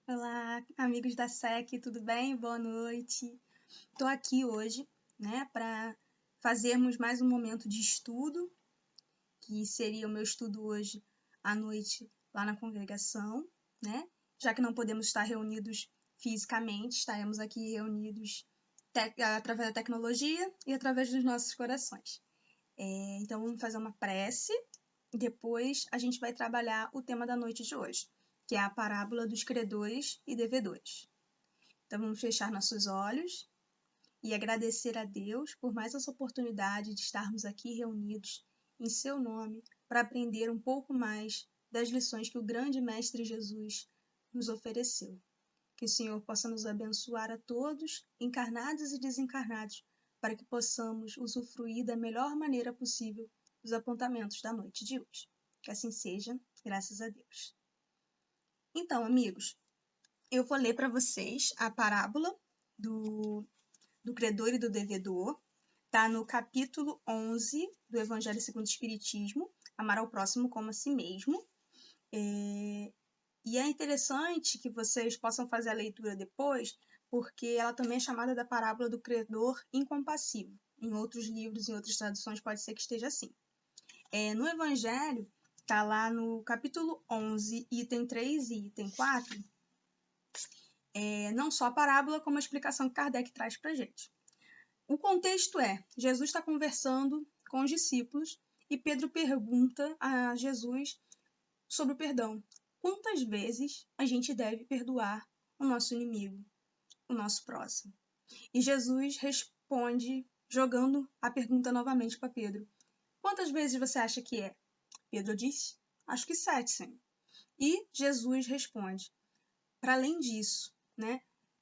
Olá, amigos da SEC, tudo bem? Boa noite. Estou aqui hoje, para fazermos mais um momento de estudo, que seria o meu estudo hoje à noite lá na congregação, né? Já que não podemos estar reunidos fisicamente, estaremos aqui reunidos através da tecnologia e através dos nossos corações. Então, vamos fazer uma prece e depois a gente vai trabalhar o tema da noite de hoje, que é a parábola dos credores e devedores. Então, vamos fechar nossos olhos e agradecer a Deus por mais essa oportunidade de estarmos aqui reunidos em seu nome para aprender um pouco mais das lições que o grande Mestre Jesus nos ofereceu. Que o Senhor possa nos abençoar a todos, encarnados e desencarnados, para que possamos usufruir da melhor maneira possível dos apontamentos da noite de hoje. Que assim seja, graças a Deus. Então, amigos, eu vou ler para vocês a parábola do credor e do devedor. Está no capítulo 11 do Evangelho segundo o Espiritismo, amar ao próximo como a si mesmo. E é interessante que vocês possam fazer a leitura depois, porque ela também é chamada da parábola do credor incompassivo. Em outros livros, em outras traduções, pode ser que esteja assim. No Evangelho, está lá no capítulo 11, item 3 e item 4, não só a parábola, como a explicação que Kardec traz para a gente. O contexto é, Jesus está conversando com os discípulos e Pedro pergunta a Jesus sobre o perdão. Quantas vezes a gente deve perdoar o nosso inimigo, o nosso próximo? E Jesus responde, jogando a pergunta novamente para Pedro. Quantas vezes você acha que é? Pedro diz, acho que 7, Senhor. E Jesus responde, para além disso,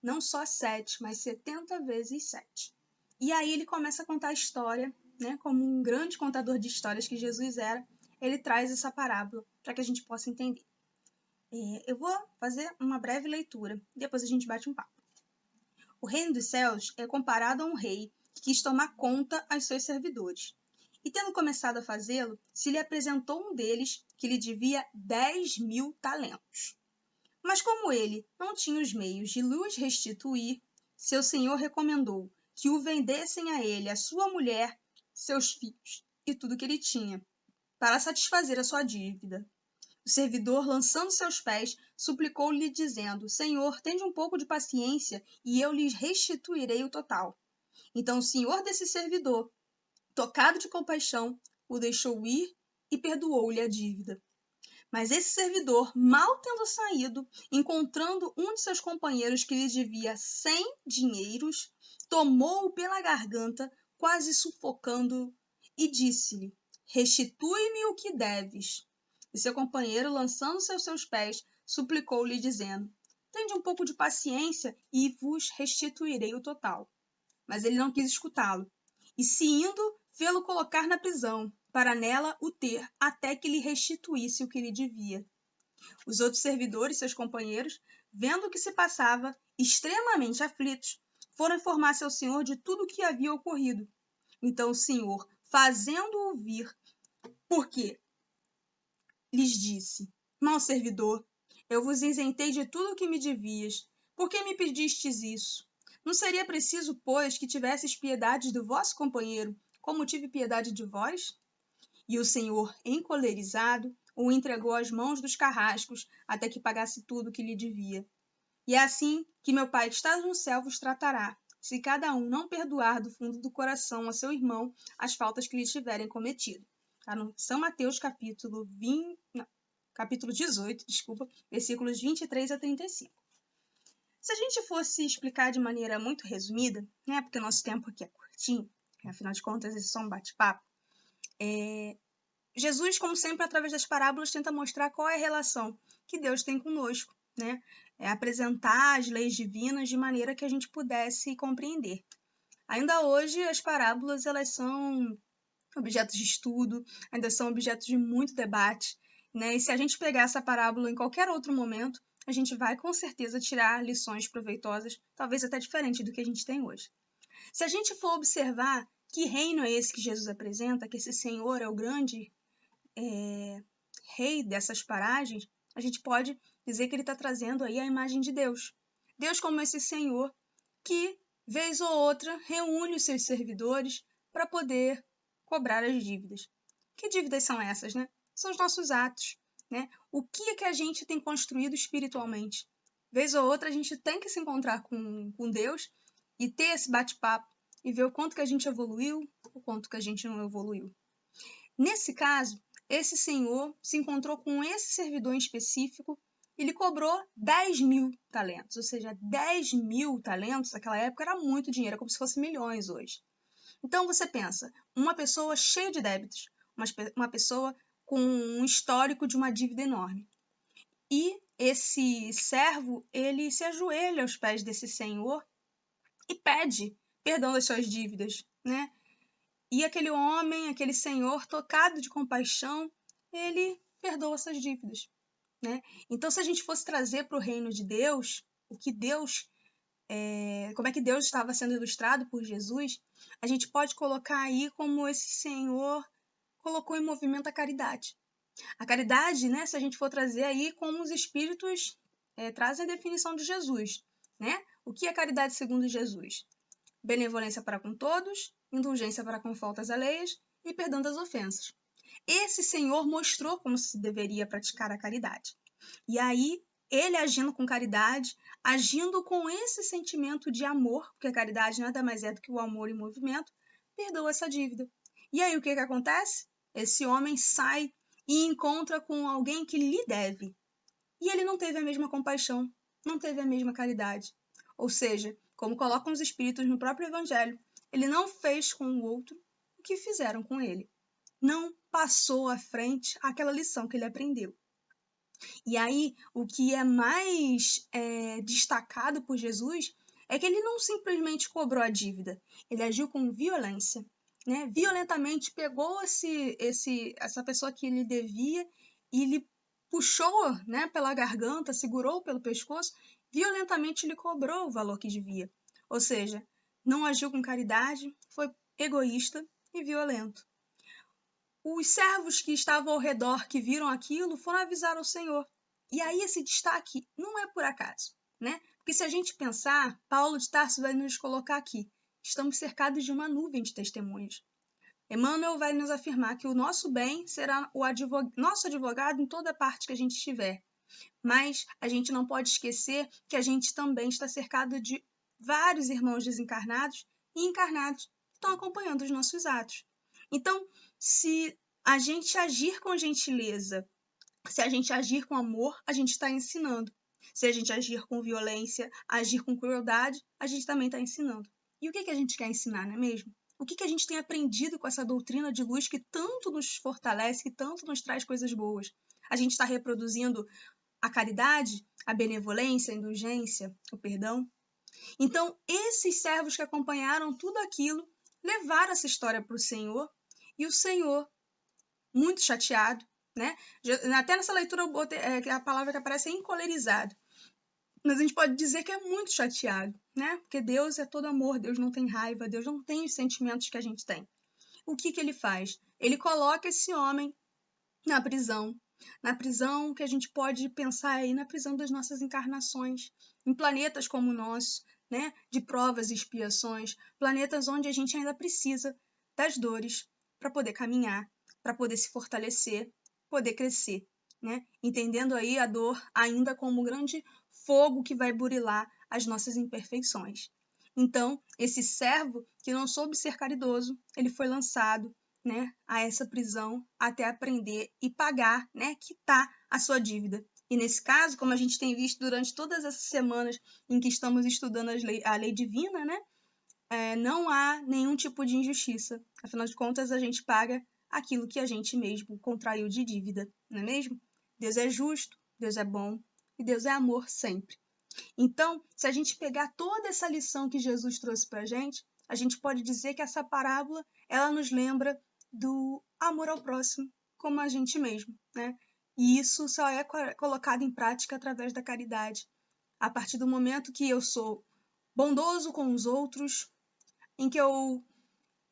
não só 7, mas 70 vezes 7. E aí ele começa a contar a história, como um grande contador de histórias que Jesus era, ele traz essa parábola para que a gente possa entender. Eu vou fazer uma breve leitura, depois a gente bate um papo. O reino dos céus é comparado a um rei que quis tomar conta aos seus servidores. E tendo começado a fazê-lo, se lhe apresentou um deles que lhe devia 10.000 talentos. Mas como ele não tinha os meios de lhes restituir, seu senhor recomendou que o vendessem a ele, a sua mulher, seus filhos e tudo que ele tinha, para satisfazer a sua dívida. O servidor, lançando seus pés, suplicou-lhe, dizendo, Senhor, tende um pouco de paciência, e eu lhes restituirei o total. Então o senhor desse servidor, tocado de compaixão, o deixou ir e perdoou-lhe a dívida. Mas esse servidor, mal tendo saído, encontrando um de seus companheiros que lhe devia 100 dinheiros, tomou-o pela garganta, quase sufocando-o, e disse-lhe, restitui-me o que deves. E seu companheiro, lançando-se aos seus pés, suplicou-lhe, dizendo, tende um pouco de paciência e vos restituirei o total. Mas ele não quis escutá-lo, e se indo, fê-lo colocar na prisão, para nela o ter, até que lhe restituísse o que lhe devia. Os outros servidores, seus companheiros, vendo o que se passava, extremamente aflitos, foram informar seu senhor de tudo o que havia ocorrido. Então o senhor, fazendo-o vir, porque lhes disse, mau servidor, eu vos isentei de tudo o que me devias. Por que me pedistes isso? Não seria preciso, pois, que tivesses piedade do vosso companheiro, como tive piedade de vós? E o senhor, encolerizado, o entregou às mãos dos carrascos, até que pagasse tudo o que lhe devia. E é assim que meu Pai que está no céu vos tratará, se cada um não perdoar do fundo do coração a seu irmão as faltas que lhe tiverem cometido. Está no São Mateus, capítulo 18, versículos 23 a 35. Se a gente fosse explicar de maneira muito resumida, porque o nosso tempo aqui é curtinho, afinal de contas, esse é só um bate-papo, Jesus, como sempre, através das parábolas, tenta mostrar qual é a relação que Deus tem conosco, apresentar as leis divinas de maneira que a gente pudesse compreender. Ainda hoje, as parábolas elas são objetos de estudo, ainda são objetos de muito debate, E se a gente pegar essa parábola em qualquer outro momento, a gente vai com certeza tirar lições proveitosas, talvez até diferente do que a gente tem hoje. Se a gente for observar que reino é esse que Jesus apresenta, que esse Senhor é o grande rei dessas paragens, a gente pode dizer que ele está trazendo aí a imagem de Deus. Deus como esse Senhor que, vez ou outra, reúne os seus servidores para poder cobrar as dívidas. Que dívidas são essas, né? São os nossos atos, né? O que é que a gente tem construído espiritualmente? Vez ou outra, a gente tem que se encontrar com Deus e ter esse bate-papo e ver o quanto que a gente evoluiu, o quanto que a gente não evoluiu. Nesse caso, esse senhor se encontrou com esse servidor em específico e lhe cobrou 10.000 talentos, ou seja, 10.000 talentos naquela época era muito dinheiro, é como se fosse milhões hoje. Então você pensa, uma pessoa cheia de débitos, uma pessoa com um histórico de uma dívida enorme. E esse servo, ele se ajoelha aos pés desse senhor e pede perdão das suas dívidas, né? E aquele homem, aquele senhor, tocado de compaixão, ele perdoa essas dívidas, né? Então, se a gente fosse trazer para o reino de Deus, como é que Deus estava sendo ilustrado por Jesus, a gente pode colocar aí como esse senhor colocou em movimento a caridade. A caridade, né, se a gente for trazer aí como os espíritos trazem a definição de Jesus, né? O que é caridade segundo Jesus? Benevolência para com todos, indulgência para com faltas alheias e perdão das ofensas. Esse Senhor mostrou como se deveria praticar a caridade. E aí, ele agindo com caridade, agindo com esse sentimento de amor, porque a caridade nada mais é do que o amor em movimento, perdoa essa dívida. E aí, o que acontece? Esse homem sai e encontra com alguém que lhe deve. E ele não teve a mesma compaixão, não teve a mesma caridade. Ou seja, como colocam os espíritos no próprio evangelho, ele não fez com o outro o que fizeram com ele. Não passou à frente aquela lição que ele aprendeu. E aí, o que é mais destacado por Jesus é que ele não simplesmente cobrou a dívida, ele agiu com violência, né? Violentamente pegou essa pessoa que ele devia e lhe puxou, né, pela garganta, segurou pelo pescoço, violentamente lhe cobrou o valor que devia. Ou seja, não agiu com caridade, foi egoísta e violento. Os servos que estavam ao redor, que viram aquilo, foram avisar ao Senhor. E aí esse destaque não é por acaso, né? Porque se a gente pensar, Paulo de Tarso vai nos colocar aqui. Estamos cercados de uma nuvem de testemunhas. Emmanuel vai nos afirmar que o nosso bem será nosso advogado em toda parte que a gente estiver. Mas a gente não pode esquecer que a gente também está cercado de vários irmãos desencarnados e encarnados que estão acompanhando os nossos atos. Então, se a gente agir com gentileza, se a gente agir com amor, a gente está ensinando. Se a gente agir com violência, agir com crueldade, a gente também está ensinando. E o que a gente quer ensinar, não é mesmo? O que a gente tem aprendido com essa doutrina de luz que tanto nos fortalece, que tanto nos traz coisas boas? A gente está reproduzindo a caridade, a benevolência, a indulgência, o perdão? Então, esses servos que acompanharam tudo aquilo levaram essa história para o Senhor e o Senhor, muito chateado, né? Até nessa leitura eu botei, a palavra que aparece é encolerizado. Mas a gente pode dizer que é muito chateado, né? Porque Deus é todo amor, Deus não tem raiva, Deus não tem os sentimentos que a gente tem. O que ele faz? Ele coloca esse homem na prisão que a gente pode pensar aí na prisão das nossas encarnações, em planetas como o nosso, né? De provas e expiações, planetas onde a gente ainda precisa das dores para poder caminhar, para poder se fortalecer, poder crescer, né? Entendendo aí a dor ainda como um grande fogo que vai burilar as nossas imperfeições. Então, esse servo que não soube ser caridoso, ele foi lançado, né, a essa prisão até aprender e pagar, né, quitar a sua dívida. E nesse caso, como a gente tem visto durante todas essas semanas em que estamos estudando a lei divina, né, não há nenhum tipo de injustiça. Afinal de contas, a gente paga aquilo que a gente mesmo contraiu de dívida, não é mesmo? Deus é justo, Deus é bom e Deus é amor sempre. Então, se a gente pegar toda essa lição que Jesus trouxe para a gente pode dizer que essa parábola ela nos lembra do amor ao próximo como a gente mesmo, né? E isso só é colocado em prática através da caridade. A partir do momento que eu sou bondoso com os outros, em que eu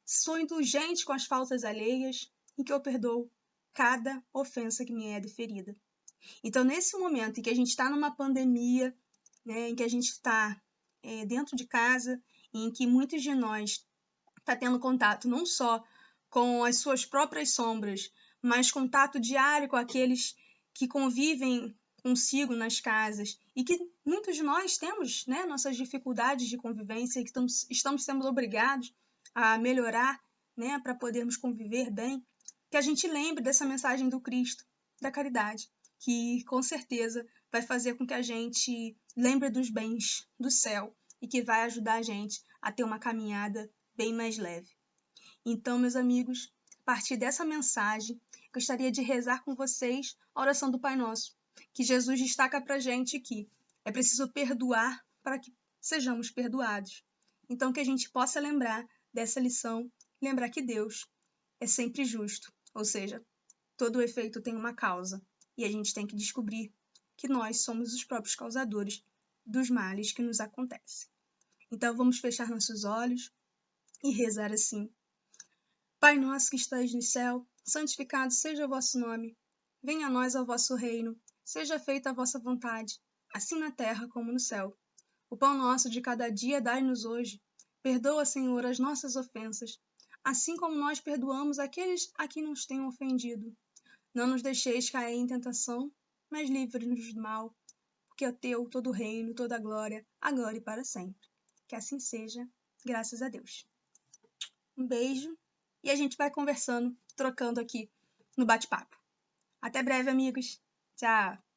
sou indulgente com as faltas alheias, em que eu perdoo cada ofensa que me é deferida. Então, nesse momento em que a gente está numa pandemia, né, em que a gente está dentro de casa, em que muitos de nós está tendo contato não só com as suas próprias sombras, mas contato diário com aqueles que convivem consigo nas casas e que muitos de nós temos, né, nossas dificuldades de convivência e que estamos sendo obrigados a melhorar, né, para podermos conviver bem, que a gente lembre dessa mensagem do Cristo, da caridade, que com certeza vai fazer com que a gente lembre dos bens do céu e que vai ajudar a gente a ter uma caminhada bem mais leve. Então, meus amigos, a partir dessa mensagem, gostaria de rezar com vocês a oração do Pai Nosso, que Jesus destaca para a gente que é preciso perdoar para que sejamos perdoados. Então, que a gente possa lembrar dessa lição, lembrar que Deus é sempre justo, ou seja, todo efeito tem uma causa, e a gente tem que descobrir que nós somos os próprios causadores dos males que nos acontecem. Então, vamos fechar nossos olhos e rezar assim. Pai nosso que estais no céu, santificado seja o vosso nome. Venha a nós o vosso reino. Seja feita a vossa vontade, assim na terra como no céu. O pão nosso de cada dia dai-nos hoje. Perdoa, Senhor, as nossas ofensas, assim como nós perdoamos aqueles a quem nos têm ofendido. Não nos deixeis cair em tentação, mas livre-nos do mal, porque é teu todo o reino, toda a glória, agora e para sempre. Que assim seja, graças a Deus. Um beijo e a gente vai conversando, trocando aqui no bate-papo. Até breve, amigos. Tchau!